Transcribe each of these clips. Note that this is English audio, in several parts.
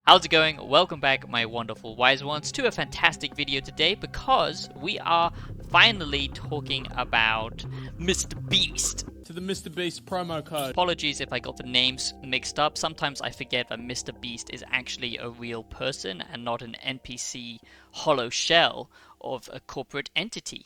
How's it going? Welcome back, my wonderful wise ones, to a fantastic video today because we are finally talking about Mr. Beast. To the Mr. Beast promo code. Apologies if I got the names mixed up. Sometimes I forget that Mr. Beast is actually a real person and not an NPC hollow shell of a corporate entity.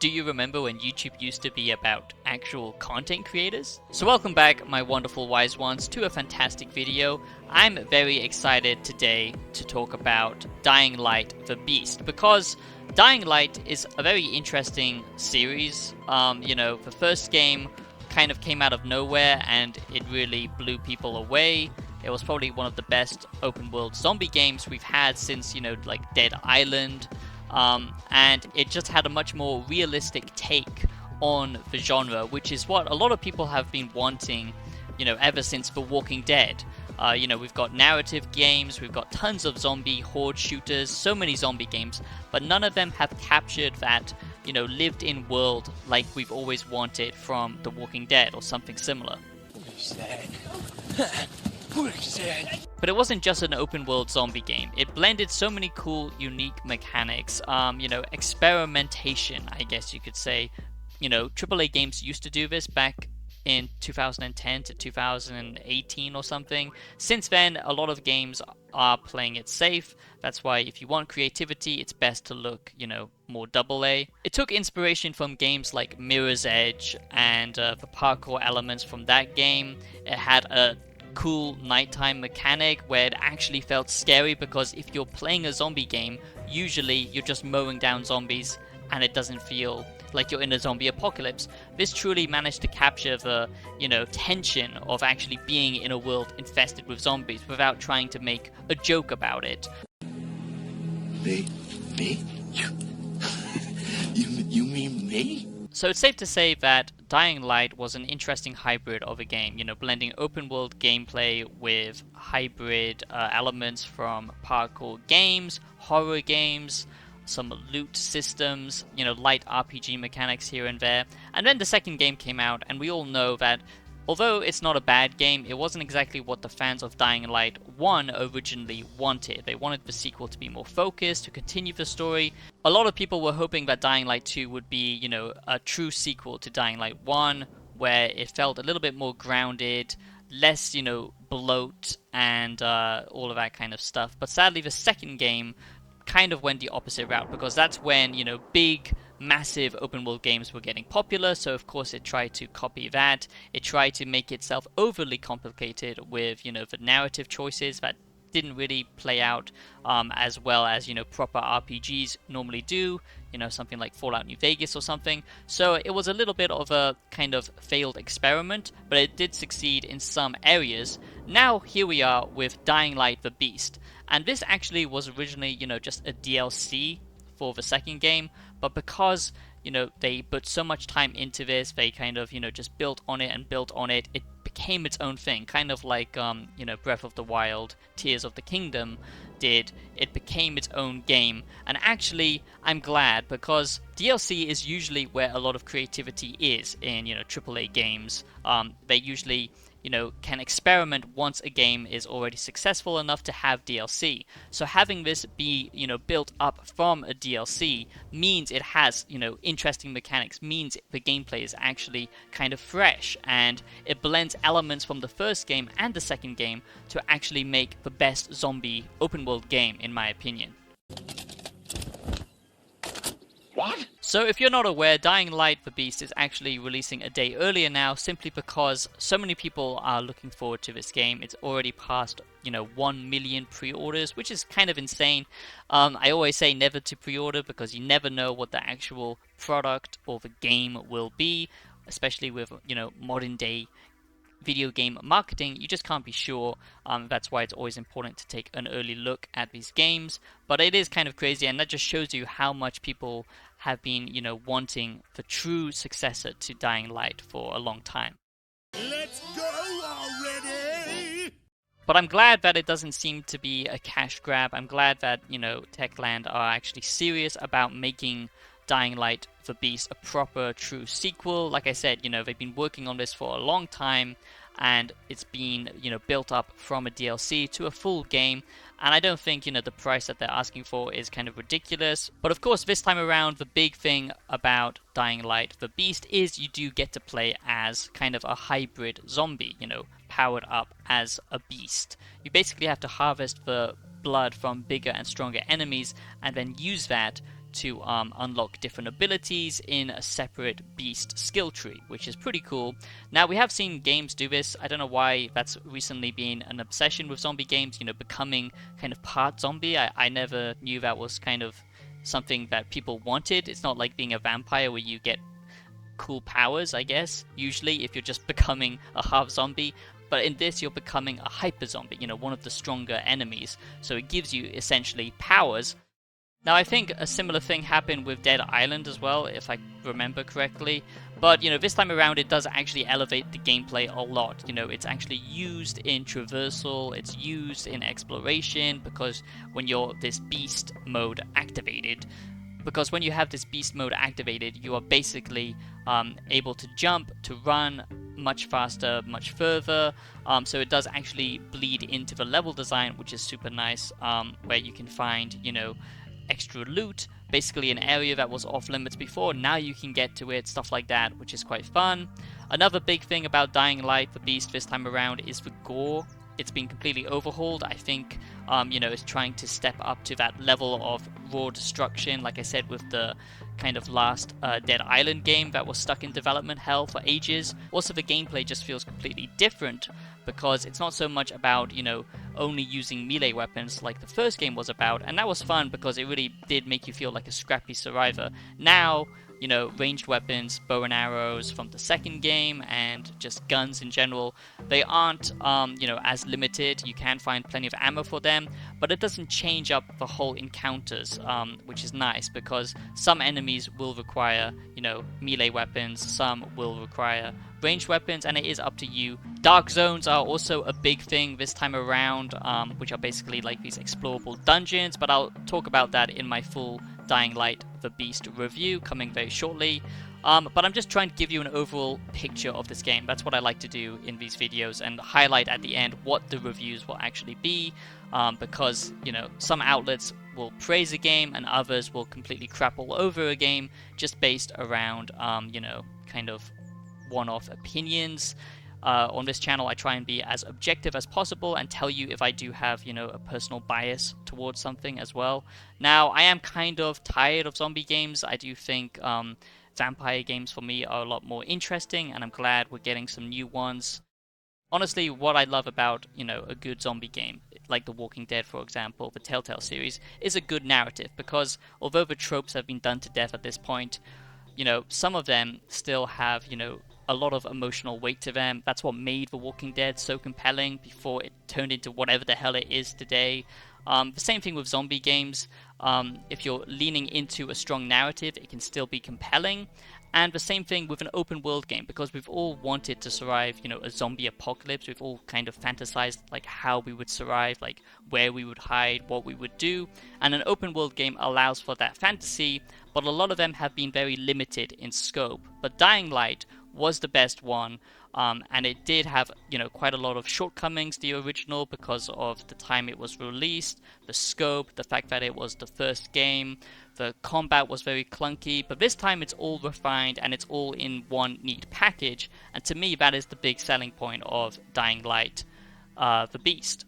Do you remember when YouTube used to be about actual content creators? So welcome back, my wonderful wise ones, to a fantastic video. I'm very excited today to talk about Dying Light the Beast because Dying Light is a very interesting series. The first game kind of came out of nowhere and it really blew people away. It was probably one of the best open world zombie games we've had since, Dead Island. And it just had a much more realistic take on the genre, which is what a lot of people have been wanting, ever since The Walking Dead. We've got narrative games, we've got tons of zombie horde shooters, so many zombie games, but none of them have captured that, lived-in world like we've always wanted from The Walking Dead or something similar. But it wasn't just an open world zombie game. It blended so many cool, unique mechanics, experimentation, I guess you could say. AAA games used to do this back in 2010 to 2018 or something. Since then, a lot of games are playing it safe. That's why if you want creativity, it's best to look, more AA. It took inspiration from games like Mirror's Edge and the parkour elements from that game. It had a cool nighttime mechanic where it actually felt scary because if you're playing a zombie game, usually you're just mowing down zombies and it doesn't feel like you're in a zombie apocalypse. This truly managed to capture the, tension of actually being in a world infested with zombies without trying to make a joke about it. Me? You mean me? So it's safe to say that Dying Light was an interesting hybrid of a game, blending open world gameplay with hybrid elements from parkour games, horror games, some loot systems, light RPG mechanics here and there. And then the second game came out, and we all know that although it's not a bad game, it wasn't exactly what the fans of Dying Light 1 originally wanted. They wanted the sequel to be more focused, to continue the story. A lot of people were hoping that Dying Light 2 would be, a true sequel to Dying Light 1, where it felt a little bit more grounded, less, bloat, and all of that kind of stuff. But sadly, the second game kind of went the opposite route, because that's when, big, massive open world games were getting popular, so of course it tried to copy that. It tried to make itself overly complicated with, the narrative choices that didn't really play out as well as, proper RPGs normally do, something like Fallout New Vegas or something. So it was a little bit of a kind of failed experiment, but it did succeed in some areas. Now here we are with Dying Light the Beast. And this actually was originally, just a DLC for the second game, but because, they put so much time into this, they kind of, just built on it and built on it, it became its own thing, kind of like, Breath of the Wild, Tears of the Kingdom did. It became its own game, and actually, I'm glad, because DLC is usually where a lot of creativity is in, AAA games. They usually can experiment once a game is already successful enough to have DLC. So having this be, built up from a DLC means it has, interesting mechanics, means the gameplay is actually kind of fresh, and it blends elements from the first game and the second game to actually make the best zombie open world game, in my opinion. What? So if you're not aware, Dying Light the Beast is actually releasing a day earlier now, simply because so many people are looking forward to this game. It's already passed, 1 million pre-orders, which is kind of insane. I always say never to pre-order because you never know what the actual product or the game will be, especially with, modern day video game marketing. You just can't be sure. That's why it's always important to take an early look at these games. But it is kind of crazy, and that just shows you how much people have been, wanting the true successor to Dying Light for a long time. Let's go already! But I'm glad that it doesn't seem to be a cash grab. I'm glad that, Techland are actually serious about making Dying Light the Beast a proper, true sequel. Like I said, they've been working on this for a long time. and it's been, built up from a DLC to a full game. And I don't think, the price that they're asking for is kind of ridiculous. But of course, this time around, the big thing about Dying Light the Beast is you do get to play as kind of a hybrid zombie, powered up as a beast. You basically have to harvest the blood from bigger and stronger enemies and then use that to unlock different abilities in a separate beast skill tree, which is pretty cool. Now, we have seen games do this. I don't know why that's recently been an obsession with zombie games, becoming kind of part zombie. I never knew that was kind of something that people wanted. It's not like being a vampire where you get cool powers, I guess, usually, if you're just becoming a half zombie. But in this, you're becoming a hyper zombie, one of the stronger enemies. So it gives you essentially powers. Now, I think a similar thing happened with Dead Island as well, if I remember correctly. But, this time around, it does actually elevate the gameplay a lot. It's actually used in traversal, it's used in exploration, because when you're this beast mode activated, you are basically able to jump, to run much faster, much further. So it does actually bleed into the level design, which is super nice, where you can find, extra loot, basically an area that was off limits before. Now you can get to it, stuff like that, which is quite fun. Another big thing about Dying Light the Beast this time around is the gore. It's been completely overhauled. I think, it's trying to step up to that level of raw destruction, like I said, with the kind of last Dead Island game that was stuck in development hell for ages. Also, the gameplay just feels completely different, because it's not so much about, only using melee weapons like the first game was about, and that was fun because it really did make you feel like a scrappy survivor. Now, ranged weapons, bow and arrows from the second game, and just guns in general, they aren't, as limited. You can find plenty of ammo for them, but it doesn't change up the whole encounters, which is nice, because some enemies will require, melee weapons, some will require ranged weapons, and it is up to you. Dark zones are also a big thing this time around, which are basically like these explorable dungeons, but I'll talk about that in my full Dying Light the Beast review coming very shortly. But I'm just trying to give you an overall picture of this game. That's what I like to do in these videos, and highlight at the end what the reviews will actually be, because, some outlets will praise a game and others will completely crap all over a game just based around, kind of one-off opinions. On this channel, I try and be as objective as possible and tell you if I do have, a personal bias towards something as well. Now, I am kind of tired of zombie games. I do think vampire games for me are a lot more interesting, and I'm glad we're getting some new ones. Honestly, what I love about, a good zombie game, like The Walking Dead, for example, the Telltale series, is a good narrative, because although the tropes have been done to death at this point, some of them still have, a lot of emotional weight to them. That's what made The Walking Dead so compelling before it turned into whatever the hell it is today. The same thing with zombie games. If you're leaning into a strong narrative, it can still be compelling. And the same thing with an open world game, because we've all wanted to survive, a zombie apocalypse. We've all kind of fantasized like how we would survive, like where we would hide, what we would do. And an open world game allows for that fantasy, but a lot of them have been very limited in scope. But Dying Light was the best one, and it did have, quite a lot of shortcomings, the original, because of the time it was released, the scope, the fact that it was the first game. The combat was very clunky, but this time it's all refined and it's all in one neat package, and to me that is the big selling point of Dying Light the Beast.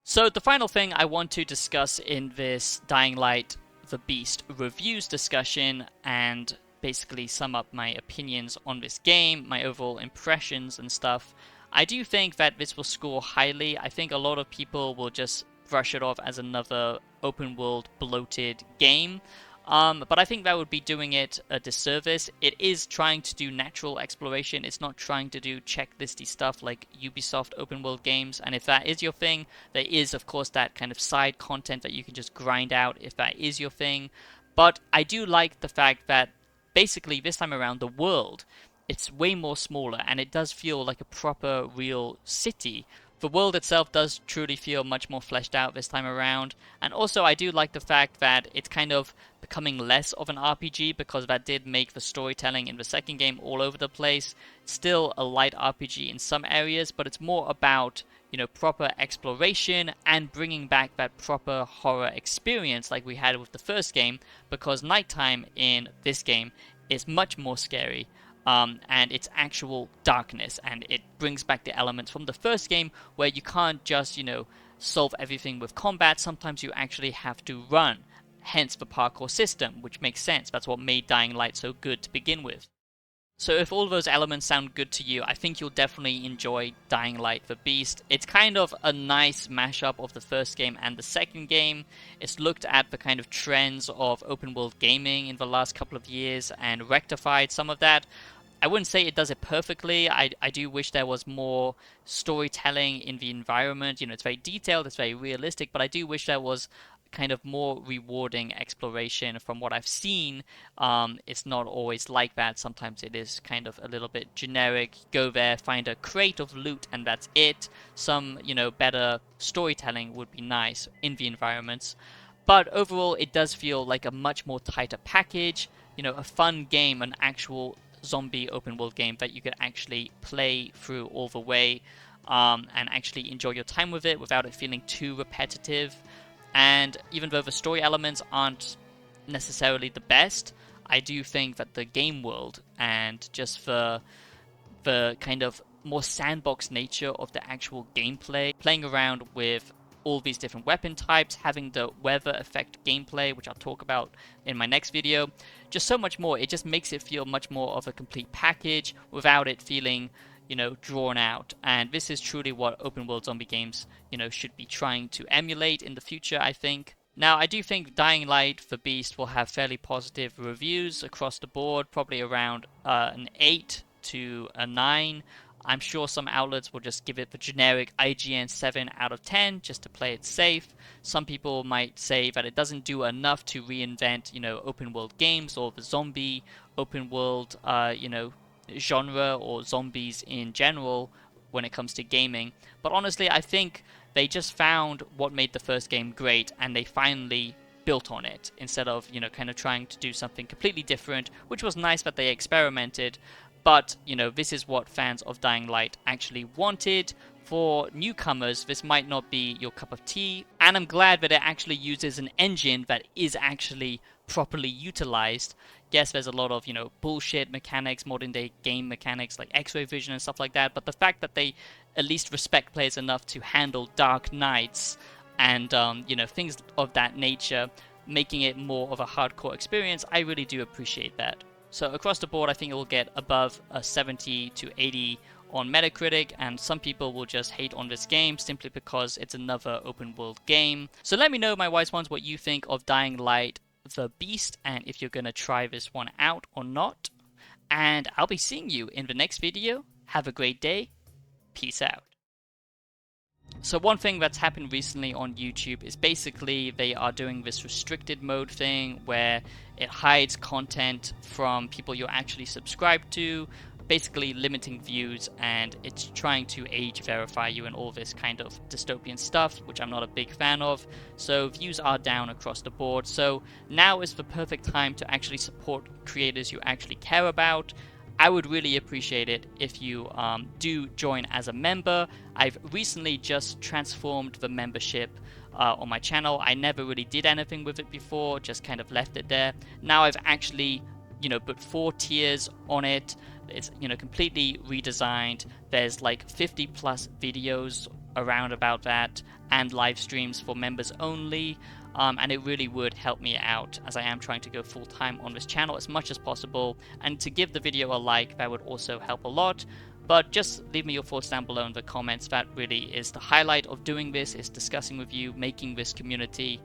So the final thing I want to discuss in this Dying Light the Beast reviews discussion, and basically sum up my opinions on this game, my overall impressions and stuff. I do think that this will score highly. I think a lot of people will just brush it off as another open world bloated game, but I think that would be doing it a disservice. It is trying to do natural exploration. It's not trying to do checklisty stuff like Ubisoft open world games, and if that is your thing, there is of course that kind of side content that you can just grind out if that is your thing. But I do like the fact that basically this time around the world, it's way more smaller, and it does feel like a proper real city, The world itself does truly feel much more fleshed out this time around, and also I do like the fact that it's kind of becoming less of an RPG, because that did make the storytelling in the second game all over the place. Still a light RPG in some areas, but it's more about, you know, proper exploration and bringing back that proper horror experience like we had with the first game, because nighttime in this game is much more scary. And it's actual darkness, and it brings back the elements from the first game where you can't just, you know, solve everything with combat. Sometimes you actually have to run, hence the parkour system, which makes sense. That's what made Dying Light so good to begin with. So if all those elements sound good to you, I think you'll definitely enjoy Dying Light the Beast. It's kind of a nice mashup of the first game and the second game. It's looked at the kind of trends of open world gaming in the last couple of years and rectified some of that. I wouldn't say it does it perfectly. I do wish there was more storytelling in the environment. You know, it's very detailed, it's very realistic, but I do wish there was kind of more rewarding exploration. From what I've seen, it's not always like that. Sometimes it is kind of a little bit generic. Go there, find a crate of loot, and that's it. Some, you know, better storytelling would be nice in the environments. But overall, it does feel like a much more tighter package. You know, a fun game, an actual zombie open world game that you could actually play through all the way, and actually enjoy your time with it without it feeling too repetitive. And even though the story elements aren't necessarily the best, I do think that the game world and just the kind of more sandbox nature of the actual gameplay, playing around with all these different weapon types, having the weather effect gameplay, which I'll talk about in my next video, just so much more. It just makes it feel much more of a complete package without it feeling, you know, drawn out. And this is truly what open world zombie games, you know, should be trying to emulate in the future, I think. Now, I do think Dying Light the Beast will have fairly positive reviews across the board, probably around an 8 to a 9. I'm sure some outlets will just give it the generic IGN 7 out of 10 just to play it safe. Some people might say that it doesn't do enough to reinvent, you know, open world games or the zombie open world, you know, genre or zombies in general when it comes to gaming. But honestly, I think they just found what made the first game great, and they finally built on it instead of, you know, kind of trying to do something completely different, which was nice that they experimented. But, you know, this is what fans of Dying Light actually wanted. For newcomers, this might not be your cup of tea, and I'm glad that it actually uses an engine that is actually properly utilized. Yes, there's a lot of, you know, bullshit mechanics, modern day game mechanics like X-ray vision and stuff like that, but the fact that they at least respect players enough to handle dark nights and, you know, things of that nature, making it more of a hardcore experience, I really do appreciate that. So across the board, I think it will get above a 70 to 80 on Metacritic, and some people will just hate on this game simply because it's another open world game. So let me know, my wise ones, what you think of Dying Light the Beast, and if you're going to try this one out or not. And I'll be seeing you in the next video. Have a great day. Peace out. So one thing that's happened recently on YouTube is basically they are doing this restricted mode thing where it hides content from people you're actually subscribed to, basically limiting views, and it's trying to age verify you and all this kind of dystopian stuff, which I'm not a big fan of. So views are down across the board. So now is the perfect time to actually support creators you actually care about. I would really appreciate it if you do join as a member. I've recently just transformed the membership on my channel. I never really did anything with it before, just kind of left it there. Now I've actually, you know, put 4 tiers on it. It's, you know, completely redesigned. There's like 50 plus videos around about that, and live streams for members only. And it really would help me out, as I am trying to go full time on this channel as much as possible. And to give the video a like, that would also help a lot. But just leave me your thoughts down below in the comments. That really is the highlight of doing this, is discussing with you, making this community.